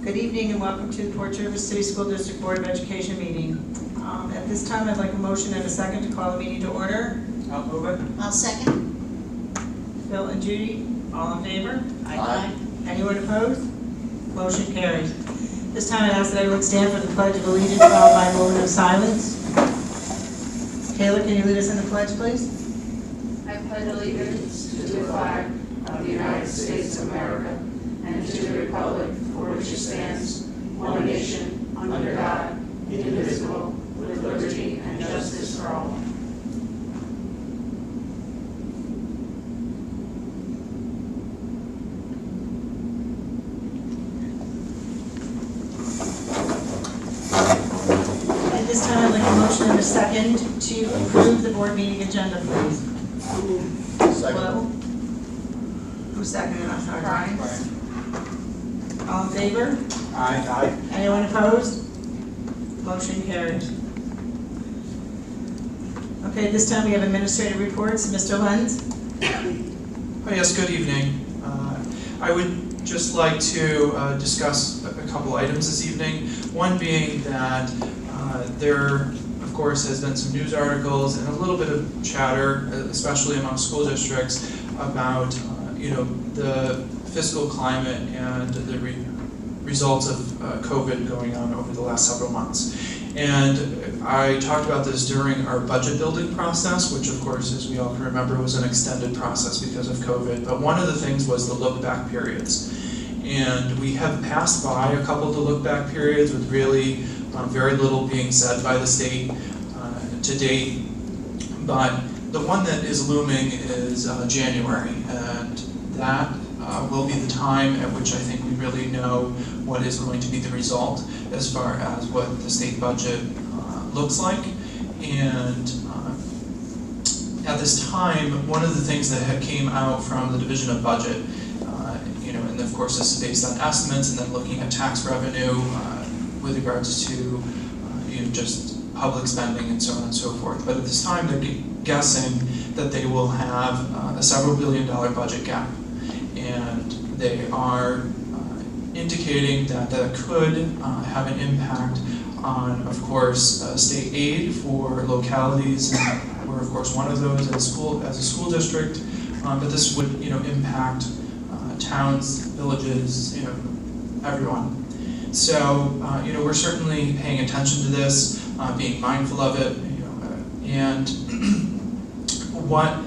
Good evening and welcome to the Port Jervis City School District Board of Education meeting. At this time, I'd like a motion and a second to call the meeting to order. I'll move it. I'll second. Phil and Judy, all in favor? Aye. Anyone opposed? Motion carries. This time I ask that everyone stand for the Pledge of Allegiance, followed by a moment of silence. Taylor, can you lead us in the pledge, please? I pledge allegiance to the flag of the United States of America and to the republic for which it stands, one nation, under God, indivisible, with liberty and justice for all. At this time, I'd like a motion and a second to approve the board meeting agenda, please. Hello? Who seconded? I'm sorry, Brian? All in favor? Aye. Anyone opposed? Motion carries. Okay, this time we have administrative reports. Mr. Lenz? Oh, yes, good evening. I would just like to discuss a couple items this evening. One being that there, of course, has been some news articles and a little bit of chatter, especially among school districts, about the fiscal climate and the results of COVID going on over the last several months. And I talked about this during our budget building process, which of course, as we all can remember, was an extended process because of COVID. But one of the things was the look back periods. And we have passed by a couple of the look back periods with really very little being said by the state to date. But the one that is looming is January, and that will be the time at which I think we really know what is going to be the result as far as what the state budget looks like. And at this time, one of the things that had came out from the Division of Budget, and of course this is based on estimates and then looking at tax revenue with regards to just public spending and so on and so forth. But at this time, they're guessing that they will have a several billion-dollar budget gap. And they are indicating that that could have an impact on, of course, state aid for localities. We're, of course, one of those as a school district, but this would, impact towns, villages, everyone. So, we're certainly paying attention to this, being mindful of it, and what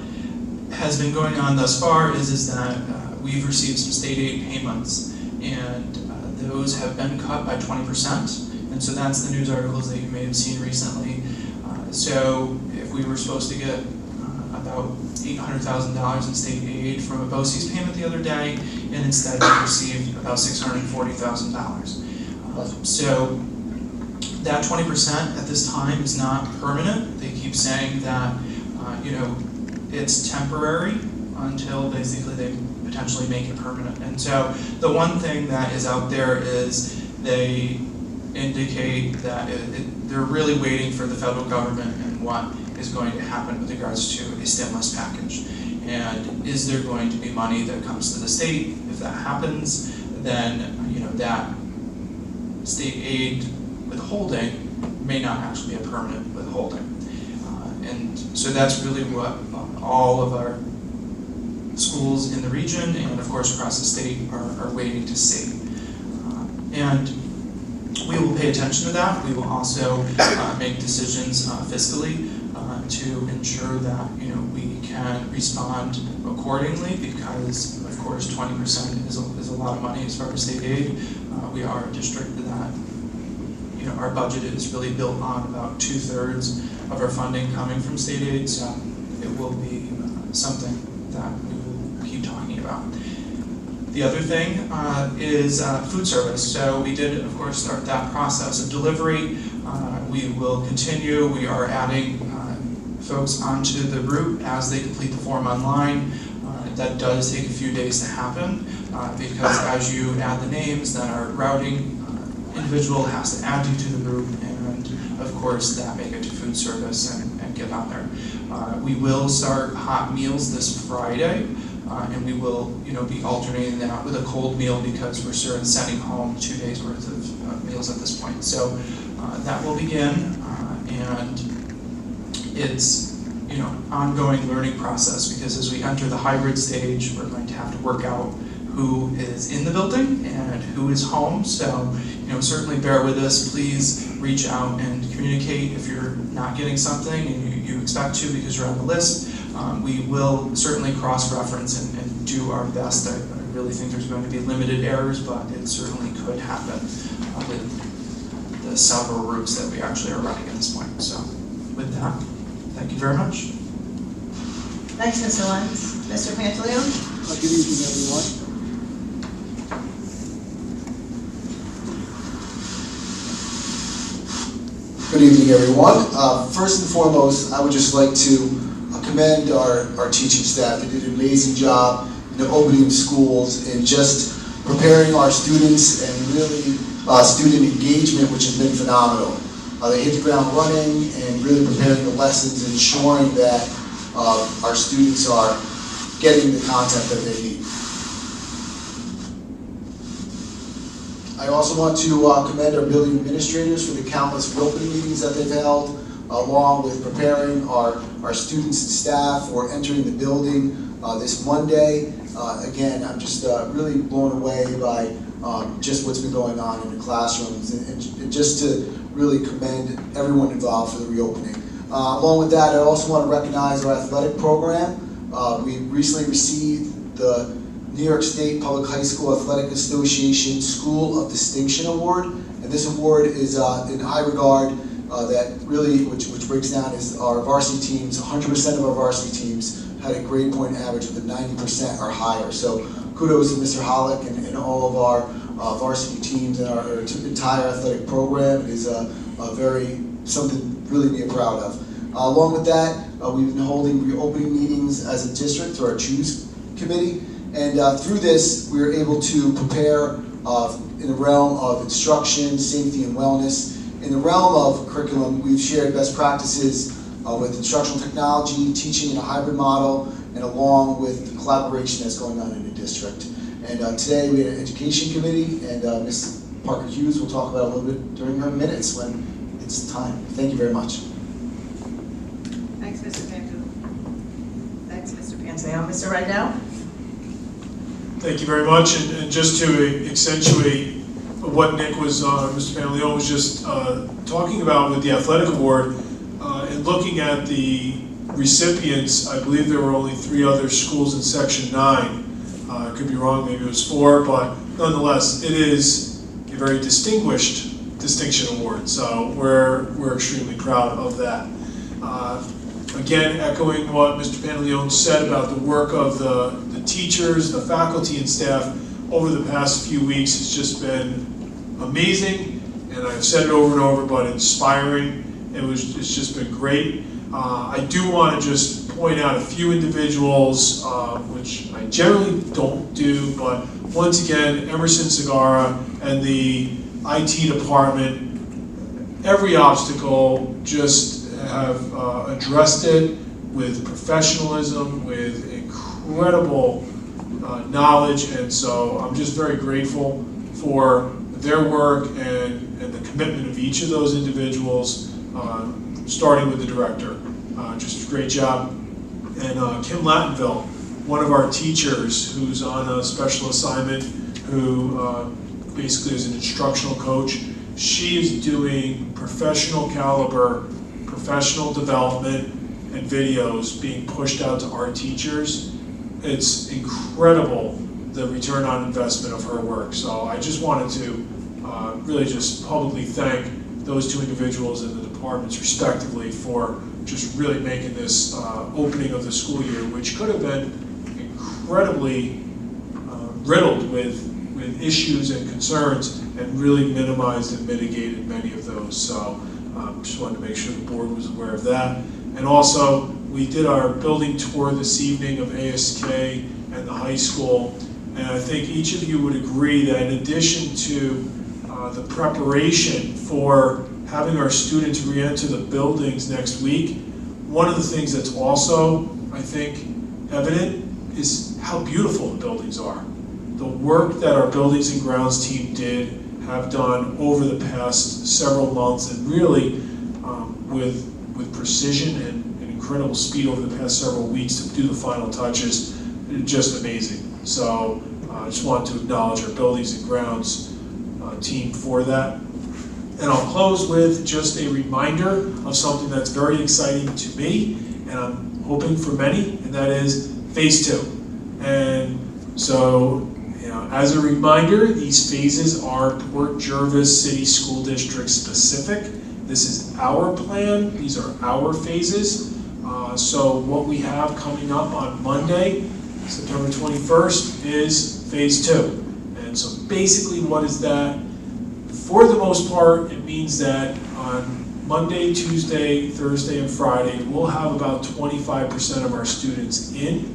has been going on thus far is that we've received some state aid payments, and those have been cut by 20%, and so that's the news articles that you may have seen recently. So if we were supposed to get about $800,000 in state aid from a BOCES payment the other day, and instead we received about $640,000. So that 20% at this time is not permanent. They keep saying that it's temporary until basically they potentially make it permanent. And so the one thing that is out there is they indicate that they're really waiting for the federal government and what is going to happen with regards to a stimulus package. And is there going to be money that comes to the state? If that happens, then that state aid withholding may not actually be a permanent withholding. And so that's really what all of our schools in the region and of course across the state are waiting to see. And we will pay attention to that. We will also make decisions fiscally to ensure that we can respond accordingly, because of course 20% is a lot of money as far as state aid. We are a district that our budget is really built on about 2/3 of our funding coming from state aid, so it will be something that we will keep talking about. The other thing is food service. So we did, of course, start that process of delivery. We will continue. We are adding folks onto the route as they complete the form online. That does take a few days to happen because as you add the names, then our routing individual has to add you to the route, and of course that may get to food service and get on there. We will start hot meals this Friday. and we will, be alternating that with a cold meal because we're sending home 2 days worth of meals at this point. So that will begin, and it's ongoing learning process, because as we enter the hybrid stage, we're going to have to work out who is in the building and who is home. So certainly bear with us. Please reach out and communicate if you're not getting something and you expect to because you're on the list. We will certainly cross-reference and do our best. I really think there's going to be limited errors, but it certainly could happen with the several routes that we actually are running at this point. So with that, thank you very much. Thanks, Mr. Lenz. Mr. Pantaleone? Good evening, everyone. Good evening, everyone. First and foremost, I would just like to commend our teaching staff. They did an amazing job in opening schools and just preparing our students, and really student engagement, which has been phenomenal. They hit the ground running and really preparing the lessons and ensuring that our students are getting the content that they need. I also want to commend our building administrators for the countless reopening meetings that they've held, along with preparing our students and staff for entering the building this Monday. Again, I'm just really blown away by just what's been going on in the classrooms, and just to really commend everyone involved for the reopening. Along with that, I also want to recognize our athletic program. We recently received the New York State Public High School Athletic Association School of Distinction Award, and this award is in high regard that really, which breaks down is our varsity teams. 100% of our varsity teams had a grade point average of 90% or higher. So kudos to Mr. Hollick and all of our varsity teams and our entire athletic program. It is something really to be proud of. Along with that, we've been holding reopening meetings as a district through our Choose Committee. And through this, we were able to prepare in the realm of instruction, safety, and wellness. In the realm of curriculum, we've shared best practices with instructional technology, teaching in a hybrid model, and along with the collaboration that's going on in the district. And today we had an education committee, and Ms. Parker Hughes will talk about it a little bit during her minutes when it's time. Thank you very much. Thanks, Mr. Pantaleone. Thanks, Mr. Pantaleone. Mr. Rydell? Thank you very much, and just to accentuate what Nick was, Mr. Pantaleone was just talking about with the athletic award, and looking at the recipients, I believe there were only 3 other schools in Section 9. I could be wrong, maybe it was 4, but nonetheless, it is a very distinguished distinction award, so we're extremely proud of that. Again, echoing what Mr. Pantaleone said about the work of the teachers, the faculty, and staff over the past few weeks has just been amazing, and I've said it over and over, but inspiring. It's just been great. I do want to just point out a few individuals, which I generally don't do, but once again, Emerson Segarra and the IT department, every obstacle, just have addressed it with professionalism, with incredible knowledge, and so I'm just very grateful for their work and the commitment of each of those individuals, starting with the director. Just a great job. And Kim Lattenville, one of our teachers who's on a special assignment, who basically is an instructional coach. She is doing professional caliber, professional development, and videos being pushed out to our teachers. It's incredible, the return on investment of her work. So I just wanted to really just publicly thank those 2 individuals in the departments respectively for just really making this opening of the school year, which could have been incredibly riddled with issues and concerns, and really minimized and mitigated many of those. So just wanted to make sure the board was aware of that. And also, we did our building tour this evening of ASK and the high school, and I think each of you would agree that in addition to the preparation for having our students re-enter the buildings next week, one of the things that's also, I think, evident is how beautiful the buildings are. The work that our buildings and grounds team have done over the past several months, and really with precision and incredible speed over the past several weeks to do the final touches, just amazing. So I just want to acknowledge our buildings and grounds team for that. And I'll close with just a reminder of something that's very exciting to me, and I'm hoping for many, and that is Phase 2. And so, as a reminder, these phases are Port Jervis City School District specific. This is our plan. These are our phases. So what we have coming up on Monday, September 21st, is Phase 2. And so basically what is that? For the most part, it means that on Monday, Tuesday, Thursday, and Friday, we'll have about 25% of our students in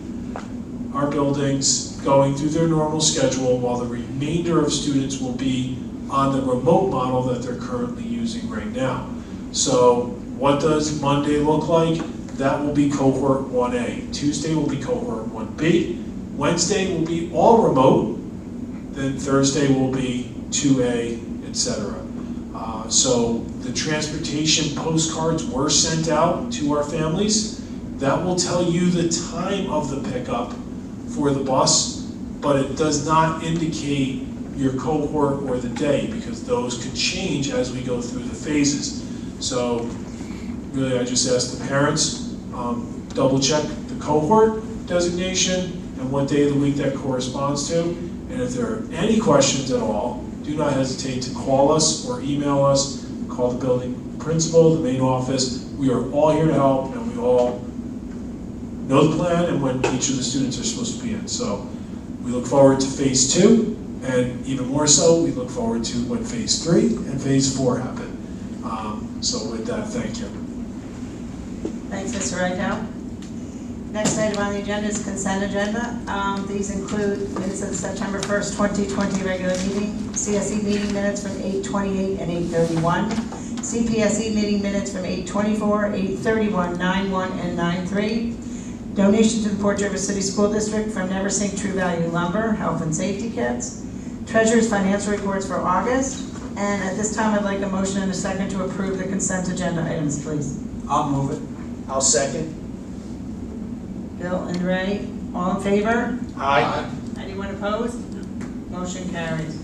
our buildings going through their normal schedule, while the remainder of students will be on the remote model that they're currently using right now. So what does Monday look like? That will be cohort 1A. Tuesday will be cohort 1B. Wednesday will be all remote. Then Thursday will be 2A, etc. So the transportation postcards were sent out to our families. That will tell you the time of the pickup for the bus, but it does not indicate your cohort or the day, because those could change as we go through the phases. So really, I just ask the parents, double check the cohort designation and what day of the week that corresponds to. And if there are any questions at all, do not hesitate to call us or email us, call the building principal, the main office. We are all here to help, and we all know the plan and when each of the students are supposed to be in. So we look forward to Phase 2, and even more so, we look forward to when Phase 3 and Phase 4 happen. So with that, thank you. Thanks, Mr. Reichow. Next item on the agenda is consent agenda. These include minutes of the September 1st, 2020 regular meeting, CSE meeting minutes from 8:28 and 8:31, CPSE meeting minutes from 8:24, 8:31, 9:1, and 9:3, donation to the Port Jervis City School District from Never Sink True Value Lumber, health and safety kits, treasurer's financial reports for August, and at this time I'd like a motion and a second to approve the consent agenda items, please. I'll move it. I'll second. Bill and Ray, all in favor? Aye. Anyone opposed? Motion carries.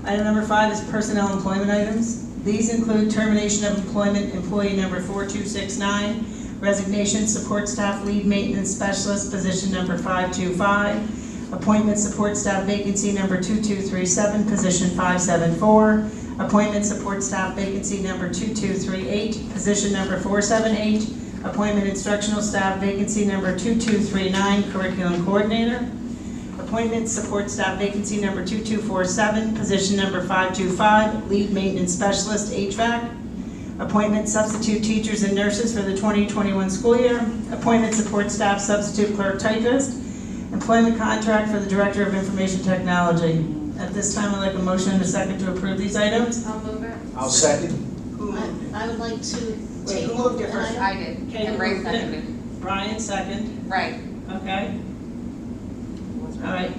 Item number 5 is personnel employment items. These include termination of employment, employee number 4269, resignation, support staff lead maintenance specialist, position number 525, appointment support staff vacancy number 2237, position 574, appointment support staff vacancy number 2238, position number 478, appointment instructional staff vacancy number 2239, curriculum coordinator, appointment support staff vacancy number 2247, position number 525, lead maintenance specialist, HVAC, appointment substitute teachers and nurses for the 2021 school year, appointment support staff substitute clerk typist, employment contract for the director of information technology. At this time, I'd like a motion and a second to approve these items. I'll move it. I'll second. I would like to Wait, table who moved it an first? item. I did, Okay, and who Ray moved it? seconded. Brian, second. Right. Okay. All right.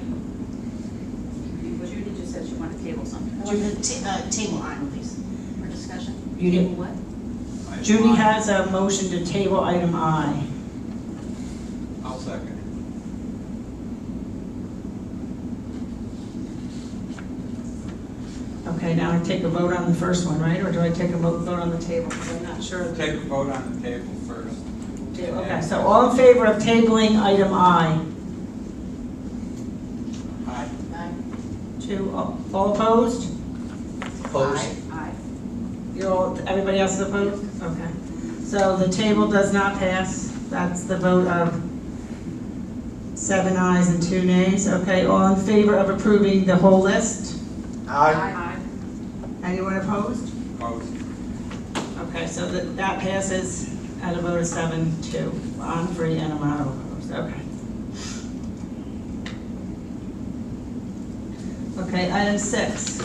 Judy just said she wanted to table something. I want to table item, please, for discussion. You did- Table what? Judy has a motion to table item I. I'll second. Okay, now I take a vote on the first one, right? Or do I take a vote on the table? Because I'm not sure. Take a vote on the table first. Okay, so all in favor of tabling item I? Aye. Two, all opposed? Opposed? Aye. You're all, everybody else is opposed? Okay. So the table does not pass. That's the vote of 7 ayes and 2 nays. Okay, all in favor of approving the whole list? Aye. Anyone opposed? Opposed. Okay, so that passes at a vote of 7-2. I'm free and I'm not opposed. Okay. Okay, item 6.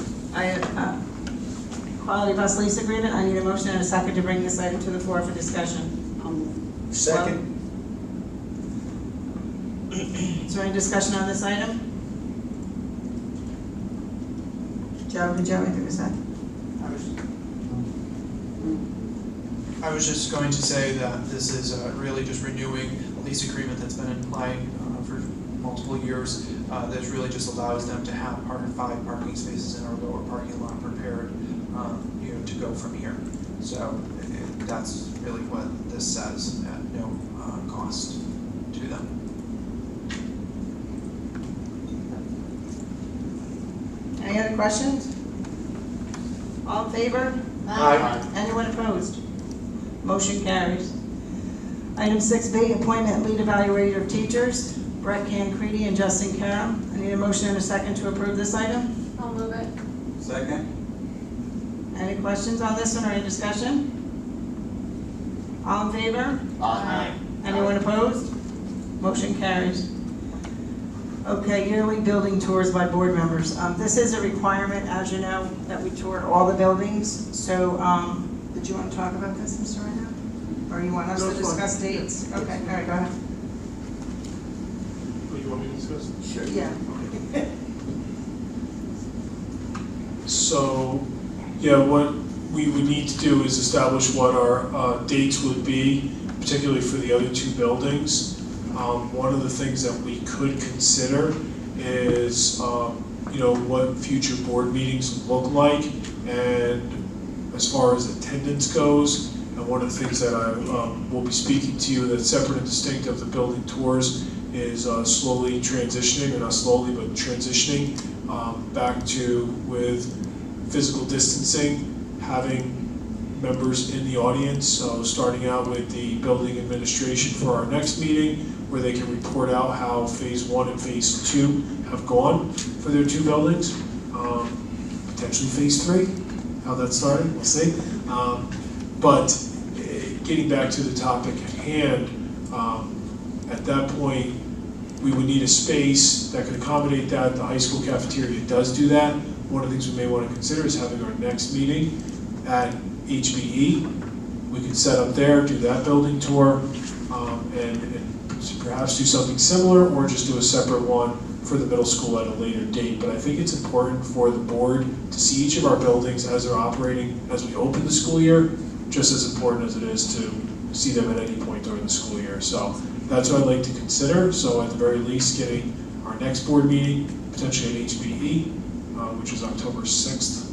Quality bus lease agreement. I need a motion and a second to bring this item to the floor for discussion. Second. Is there any discussion on this item? Joe, did you have anything to say? I was just going to say that this is really just renewing a lease agreement that's been in play for multiple years. That really just allows them to have 5 parking spaces in our lower parking lot prepared, to go from here. So that's really what this says at no cost to them. Any other questions? All in favor? Aye. Anyone opposed? Motion carries. Item 6B, appointment lead evaluator of teachers, Brett Cancredi and Justin Karam. I need a motion and a second to approve this item. I'll move it. Second? Any questions on this one or any discussion? All in favor? Aye. Anyone opposed? Motion carries. Okay, yearly building tours by board members. This is a requirement, as you know, that we tour all the buildings. So, did you want to talk about this, Mr. Reno? Or you want us to discuss dates? Okay, all right, go ahead. What do you want me to discuss? Sure. Yeah. So, yeah, what we would need to do is establish what our dates would be, particularly for the other 2 buildings. One of the things that we could consider is, what future board meetings look like, and as far as attendance goes. And one of the things that I will be speaking to you that's separate and distinct of the building tours is slowly transitioning, or not slowly, but transitioning back to with physical distancing, having members in the audience, so starting out with the building administration for our next meeting, where they can report out how phase 1 and phase 2 have gone for their 2 buildings. Potentially phase 3, how that's starting, we'll see. But getting back to the topic at hand, at that point, we would need a space that could accommodate that. The high school cafeteria does do that. One of the things we may want to consider is having our next meeting at HBE. We could set up there, do that building tour, and perhaps do something similar, or just do a separate one for the middle school at a later date. But I think it's important for the board to see each of our buildings as they're operating as we open the school year, just as important as it is to see them at any point during the school year. So that's what I'd like to consider. So at the very least, getting our next board meeting, potentially at HBE, which is October 6th.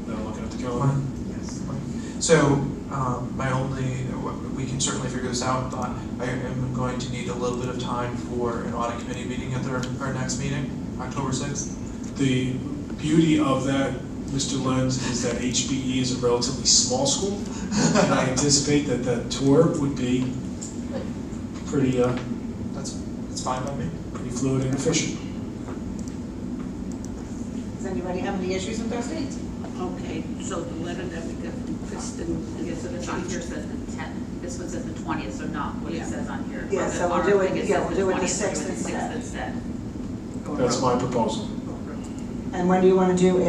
Now looking at the calendar. Yes. So we can certainly figure this out, but I am going to need a little bit of time for an audit committee meeting at our next meeting, October 6th. The beauty of that, Mr. Lenz, is that HBE is a relatively small school, and I anticipate that that tour would be pretty That's fine by me. pretty fluid and efficient. Does anybody have any issues with those dates? Okay, so the letter that we got from Kristen. Okay, so this on here says the 10th, this one says the 20th, so not what it Yeah. said on here. Yeah, On so the- we'll on do our it- thing, yeah, says we'll the do it the 20th, 6th we'll do the 6th instead. instead. That's my proposal. And when do you want to do,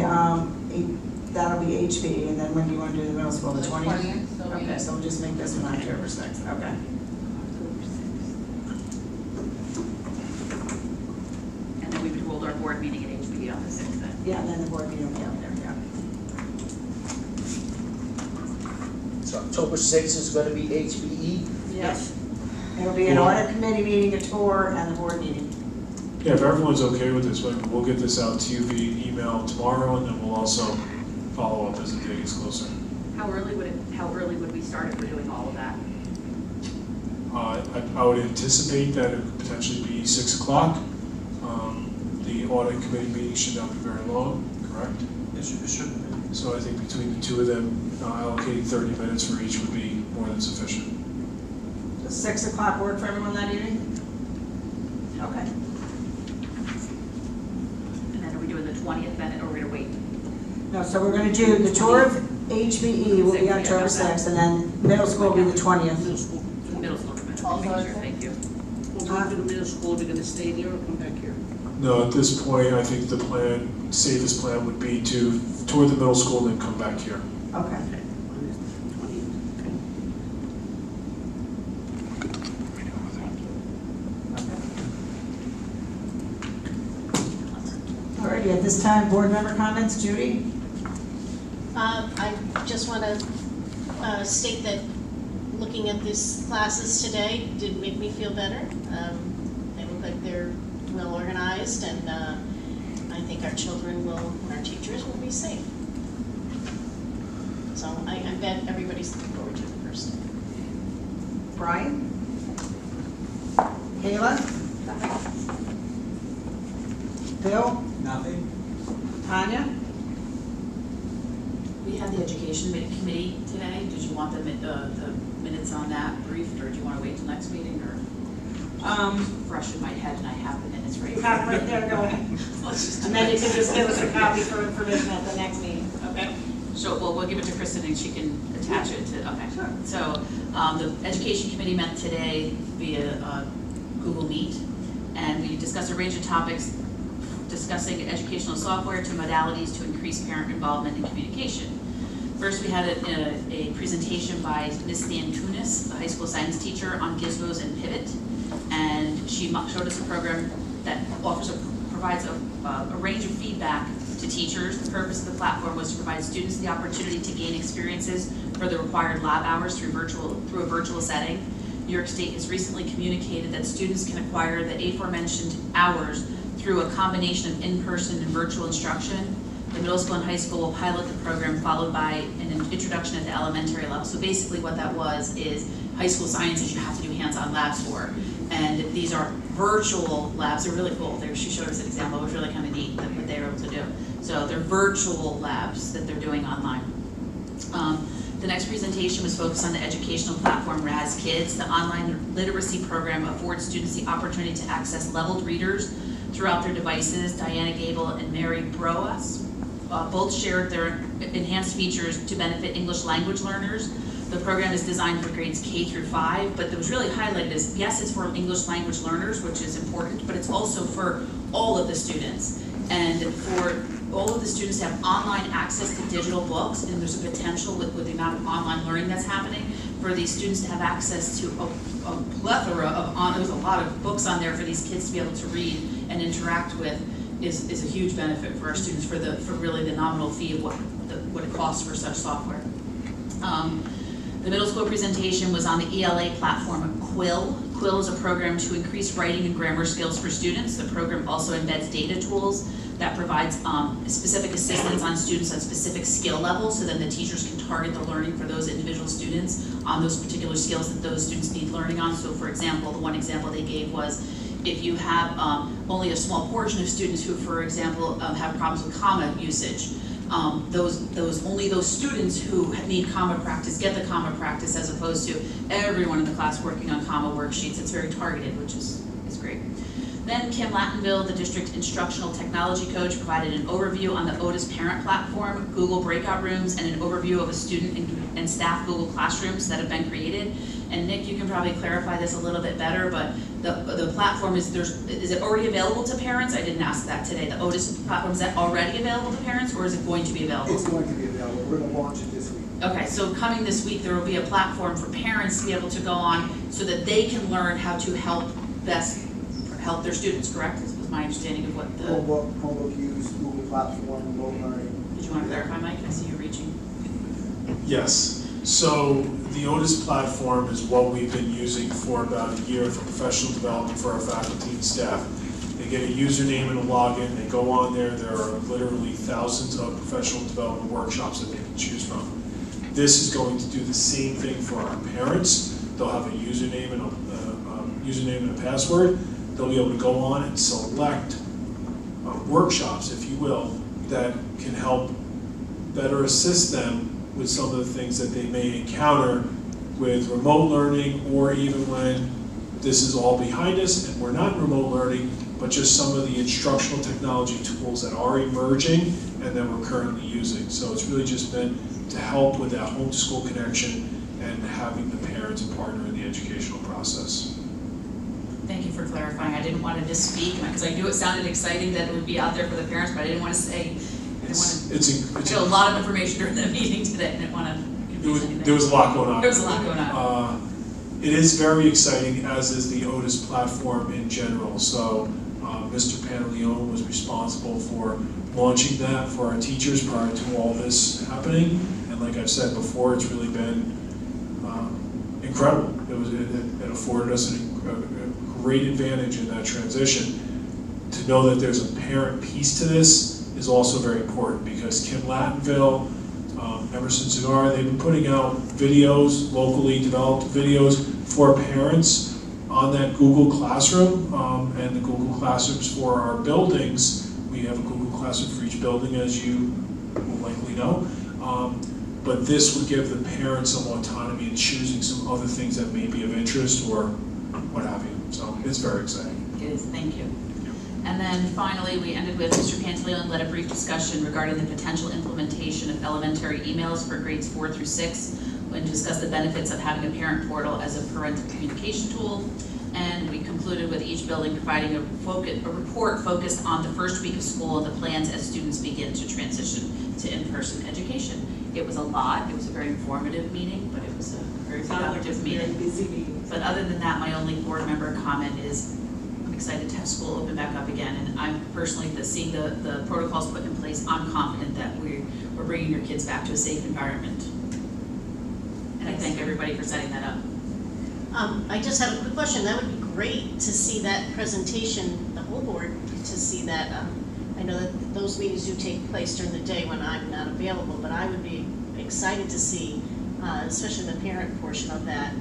that'll be HB, and then when do you want to do the middle school, the 20th? Okay, so we'll just make this one October 6th, okay. And then we would hold our board meeting at HB on the 6th then. Yeah, and then the board meeting will be out there, yeah. So October 6th is going to be HBE? Yes. It'll be an audit committee meeting, a tour, and the board meeting. Yeah, if everyone's okay with this, we'll get this out to you via email tomorrow, and then we'll also follow up as the day gets closer. How early would we start if we're doing all of that? I would anticipate that it could potentially be 6 o'clock. The audit committee meeting should not be very long, correct? It shouldn't be. So I think between the 2 of them, allocating 30 minutes for each would be more than sufficient. Does 6 o'clock work for everyone that evening? Okay. And then are we doing the 20th then, or are we gonna wait? No, so we're going to do the tour of HBE will be Yeah, October got that. 6th, and then middle school will be the 20th. Middle school. Middle school, making sure, thank you. We'll go to the middle school, they're gonna stay there or come back here? No, at this point, I think the safest plan would be to tour the middle school and then come back here. Okay. Okay. On the 20th. Okay. this time, board member comments, Judy? I just want to state that looking at these classes today did make me feel better. They look like they're well organized, and I think our children will, and our teachers will be safe. So I bet everybody's looking forward to the first day. Brian? Kayla? Bill? Nothing? Tanya? We had the education committee today. Did you want the minutes on that briefed, or do you want to wait till next meeting, or? Fresh in my head, and I have the minutes right You here. have it right there, go ahead. Let's just do And then that. you can just give us a copy for information at the next meeting, okay? So, well, we'll give it to Kristen and she can attach it to, okay. Sure. So, the education committee met today via Google Meet, and we discussed a range of topics, discussing educational software to modalities to increase parent involvement and communication. First, we had a presentation by Ms. Stan Kunis, the high school science teacher, on gizmos and pivot, and she showed us a program that provides a range of feedback to teachers. The purpose of the platform was to provide students the opportunity to gain experiences for the required lab hours through a virtual setting. New York State has recently communicated that students can acquire the aforementioned hours through a combination of in-person and virtual instruction. The middle school and high school will pilot the program, followed by an introduction at the elementary level. So basically what that was is high school sciences you have to do hands-on labs for. And these are virtual labs. They're really cool. She showed us an example. It was really kind of neat what they were able to do. So they're virtual labs that they're doing online. The next presentation was focused on the educational platform Raz Kids. The online literacy program affords students the opportunity to access leveled readers throughout their devices. Diana Gable and Mary Broas both shared their enhanced features to benefit English language learners. The program is designed for grades K through 5, but what was really highlighted is, yes, it's for English language learners, which is important, but it's also for all of the students. And for all of the students to have online access to digital books, and there's a potential with the amount of online learning that's happening, for these students to have access to a plethora of, there's a lot of books on there for these kids to be able to read and interact with, is a huge benefit for our students for really the nominal fee of what it costs for such software. The middle school presentation was on the ELA platform Quill. Quill is a program to increase writing and grammar skills for students. The program also embeds data tools that provides specific assistance on students at specific skill levels, so then the teachers can target the learning for those individual students on those particular skills that those students need learning on. So for example, the one example they gave was if you have only a small portion of students who, for example, have problems with comma usage, only those students who need comma practice get the comma practice, as opposed to everyone in the class working on comma worksheets. It's very targeted, which is great. Then Kim Lattenville, the district instructional technology coach, provided an overview on the Otis parent platform, Google breakout rooms, and an overview of a student and staff Google classrooms that have been created. And Nick, you can probably clarify this a little bit better, but the platform is it already available to parents? I didn't ask that today. The Otis platform, is that already available to parents, or is it going to be available? It's going to be available. We're going to launch it this week. Okay, so coming this week, there will be a platform for parents to be able to go on so that they can learn how to best help their students, correct? This was my understanding of what the... Chromebook use, Google platform, remote learning. Did you want to clarify, Mike? I see you reaching. Yes. So the Otis platform is what we've been using for about a year for professional development for our faculty and staff. They get a username and a login. They go on there. There are literally thousands of professional development workshops that they can choose from. This is going to do the same thing for our parents. They'll have a username and a password. They'll be able to go on and select workshops, if you will, that can help better assist them with some of the things that they may encounter with remote learning, or even when this is all behind us and we're not in remote learning, but just some of the instructional technology tools that are emerging and that we're currently using. So it's really just meant to help with that home-to-school connection and having the parents a partner in the educational process. Thank you for clarifying. I didn't want to misspeak because I knew it sounded exciting that it would be out there for the parents, but I didn't want to say, I got a lot of information during the meeting today. I didn't want to confuse anything. There was a lot going on. There was a lot going on. It is very exciting, as is the Otis platform in general. So Mr. Pantaleone was responsible for launching that for our teachers prior to all this happening. And like I've said before, it's really been incredible. It afforded us a great advantage in that transition. To know that there's a parent piece to this is also very important, because Kim Lattenville, Emerson Cigar, they've been putting out videos, locally developed videos for parents on that Google Classroom, and the Google Classrooms for our buildings. We have a Google Classroom for each building, as you will likely know. But this would give the parents some autonomy in choosing some other things that may be of interest or what have you. So it's very exciting. It is, thank you. And then finally, we ended with Mr. Pantaleone led a brief discussion regarding the potential implementation of elementary emails for grades 4 through 6, when we discussed the benefits of having a parent portal as a parental communication tool. And we concluded with each building providing a report focused on the first week of school and the plans as students begin to transition to in-person education. It was a lot. It was a very informative meeting, but it was a very productive meeting. Busy meeting. But other than that, my only board member comment is I'm excited to have school open back up again. And I'm personally, seeing the protocols put in place, I'm confident that we're bringing your kids back to a safe environment. And I thank everybody for setting that up. I just have a quick question. That would be great to see that presentation, the whole board, to see that. I know that those meetings do take place during the day when I'm not available, but I would be excited to see, especially the parent portion of that,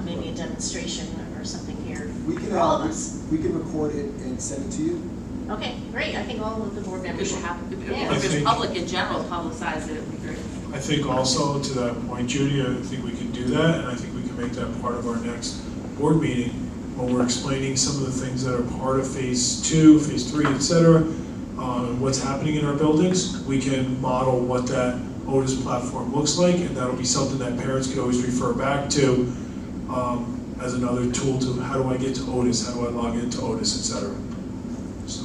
maybe a demonstration or something here We can, for all of us. we can record it and send it to you. Okay, great. I think all of the board We members should should. have, Yeah. if it's public in general, publicize it, it would be great. I think also to that point, Judy, I think we can do that, and I think we can make that part of our next board meeting when we're explaining some of the things that are part of phase 2, phase 3, et cetera, what's happening in our buildings. We can model what that Otis platform looks like, and that'll be something that parents could always refer back to as another tool to how do I get to Otis, how do I log into Otis, et cetera. So.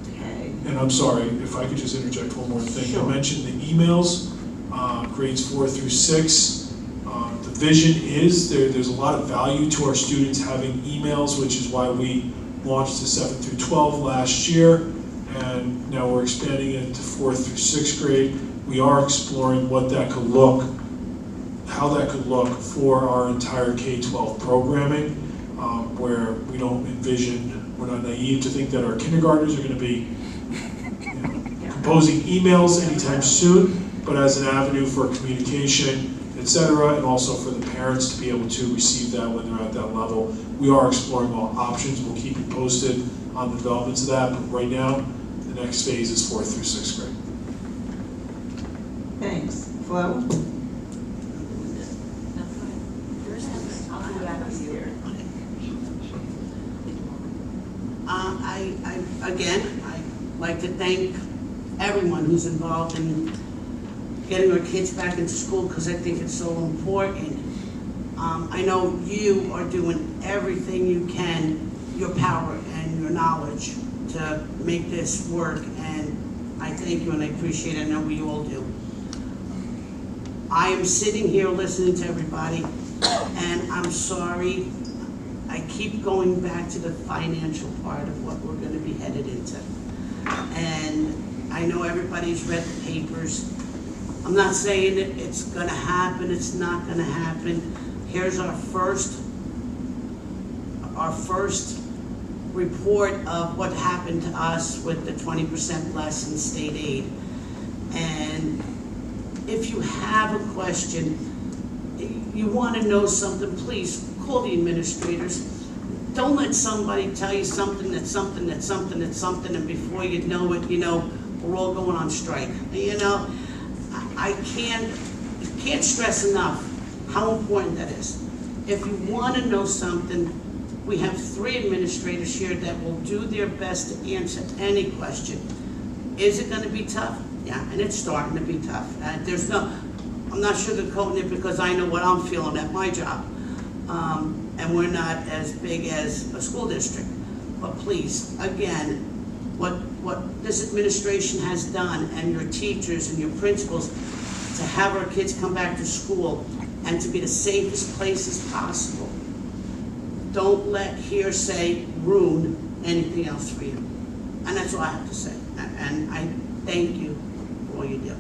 Okay. And I'm sorry, if I could just interject one more thing. Sure. You mentioned the emails, grades 4 through 6. The vision is there's a lot of value to our students having emails, which is why we launched the 7th through 12 last year, and now we're expanding it to 4th through 6th grade. We are exploring what that could look, how that could look for our entire K-12 programming, where we don't envision, we're not naive to think that our kindergartners are going to be composing emails anytime soon, but as an avenue for communication, et cetera, and also for the parents to be able to receive that when they're at that level. We are exploring all options. We'll keep you posted on the developments of that, but right now, the next phase is 4th through 6th grade. Thanks. Flo? I'd like to thank everyone who's involved in getting our kids back into school, because I think it's so important. I know you are doing everything you can, your power and your knowledge, to make this work, and I thank you and I appreciate it. I know we all do. I am sitting here listening to everybody, and I'm sorry, I keep going back to the financial part of what we're going to be headed into. And I know everybody's read the papers. I'm not saying that it's going to happen, it's not going to happen. Here's our first report of what happened to us with the 20% less in state aid. And if you have a question, you want to know something, please call the administrators. Don't let somebody tell you something that's something that's something that's something, and before you know it, we're all going on strike. I can't stress enough how important that is. If you want to know something, we have 3 administrators here that will do their best to answer any question. Is it going to be tough? Yeah, and it's starting to be tough. I'm not sugarcoating it, because I know what I'm feeling at my job. And we're not as big as a school district. But please, again, what this administration has done, and your teachers and your principals, to have our kids come back to school and to be the safest places possible. Don't let hearsay ruin anything else for you. And that's all I have to say. And I thank you for all you do.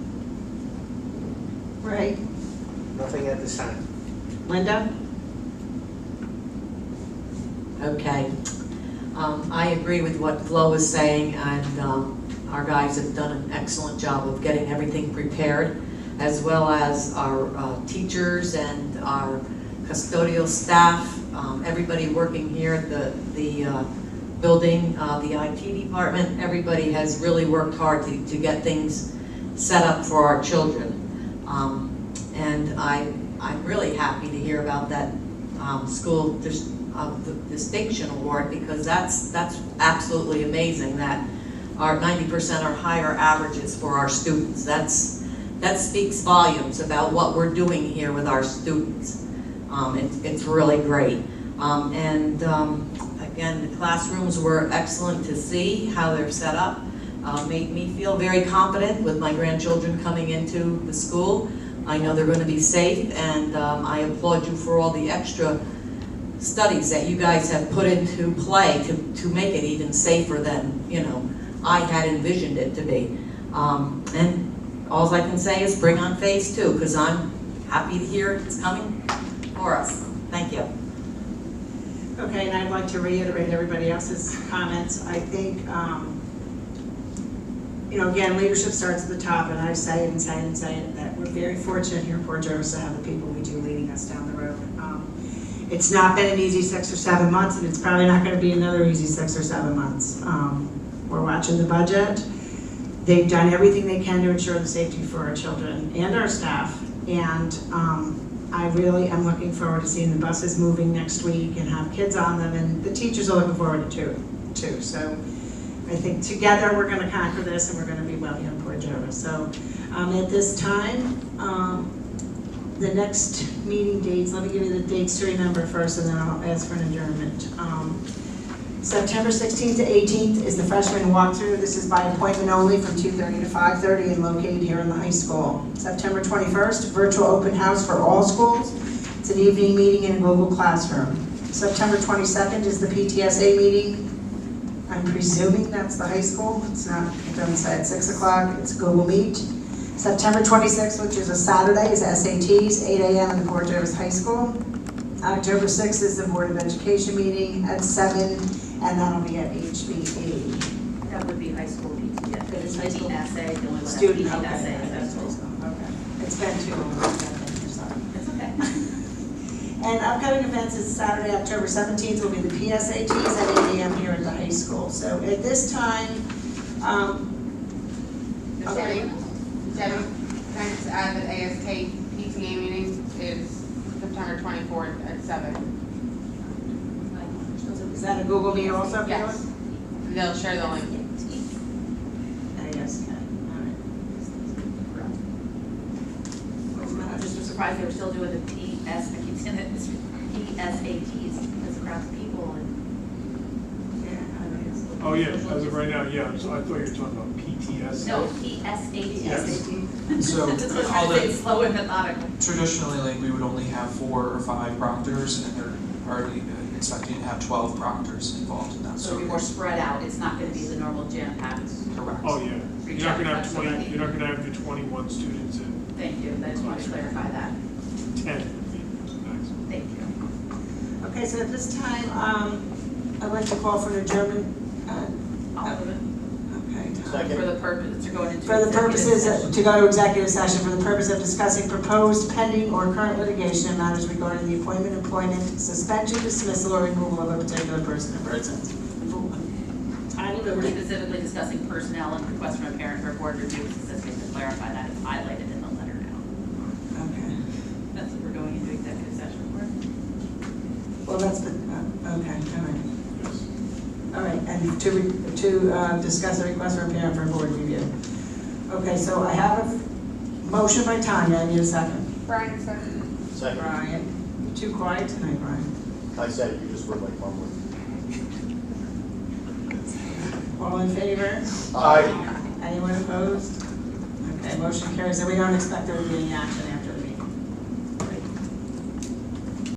Right. Nothing at this time. Linda? Okay. I agree with what Flo was saying, and our guys have done an excellent job of getting everything prepared, as well as our teachers and our custodial staff, everybody working here at the building, the IT department. Everybody has really worked hard to get things set up for our children. And I'm really happy to hear about that school distinction award, because that's absolutely amazing that our 90% or higher averages for our students. That speaks volumes about what we're doing here with our students. It's really great. Again, the classrooms were excellent to see how they're set up. Made me feel very confident with my grandchildren coming into the school. I know they're going to be safe, and I applaud you for all the extra studies that you guys have put into play to make it even safer than, you know, I had envisioned it to be. And all I can say is bring on phase 2, because I'm happy to hear it's coming for us. Thank you. Okay, and I'd like to reiterate everybody else's comments. I think, you know, again, leadership starts at the top, and I say it and say it and say it, that we're very fortunate here in Port Jervis to have the people we do leading us down the road. It's not been an easy 6 or 7 months, and it's probably not going to be another easy 6 or 7 months. We're watching the budget. They've done everything they can to ensure the safety for our children and our staff, and I really am looking forward to seeing the buses moving next week and have kids on them, and the teachers are looking forward to it too. So I think together we're going to conquer this, and we're going to be well here in Port Jervis. So at this time, the next meeting dates, let me give you the dates to remember first, and then I'll ask for an adjournment. September 16th to 18th is the freshman walkthrough. This is by appointment only from 2:30 to 5:30 and located here in the high school. September 21st, virtual open house for all schools. It's an evening meeting in a Google Classroom. September 22nd is the PTSA meeting. I'm presuming that's the high school. It's not, it doesn't say at 6 o'clock, it's Google Meet. September 26th, which is a Saturday, is SATs, 8 a.m. in the Port Jervis High School. October 6th is the Board of Education meeting at 7, and that'll be at HBE. That would be high school PTA. It is high school. PTSA, the only one that's Student, PTSA okay. is high school. Okay. It's been too long, I'm sorry. It's okay. And upcoming events is Saturday, October 17th will be the PSATs at 8 a.m. here at the high school. So at this time, okay. Debbie, can I just add that ASK PTA meeting is September 24th at 7. Is that a Google Meet also for you? Yes. They'll share the link. Yes, okay, all I'm just surprised they were still doing the PS, I keep saying that, PSATs, because across people and. right. Oh, yeah, as of right now, yeah, so I thought you were talking about PTS. No, PSATs. Yes. So That's what all I'm trying to say, the, it's slow and methodical. traditionally, like, we would only have 4 or 5 proctors, and they're already expecting to have 12 proctors involved in that. So it'll be more spread out, it's not gonna be the normal jam packed. Correct. Oh, yeah. You're not gonna have 20, you're not gonna have your 21 students in Thank you, I just wanted to clarify that. 10. Nice. Thank you. Okay, so at this time, I'd like to call for an adjournment. I'll move it. Okay. Second. For the purpose, to go into. For the executive purposes, session. to go to executive session for the purpose of discussing proposed, pending, or current litigation and matters regarding the appointment, employment, suspension, dismissal, or removal of a particular person or persons. Tiny We're little. specifically discussing personnel and requests from a parent for board review, specifically to clarify that, it's highlighted in the letter now. Okay. That's what we're going into executive session for. Well, that's been, okay, all right. Yes. All right, and to discuss a request for a parent for board review. Okay, so I have a motion by Tanya, I need a second. Brian said. Second. Brian, you're too quiet tonight, Brian. I said it, you just were like mumbling. All in favor? Aye. Anyone opposed? Okay, motion carries, and we don't expect there to be any action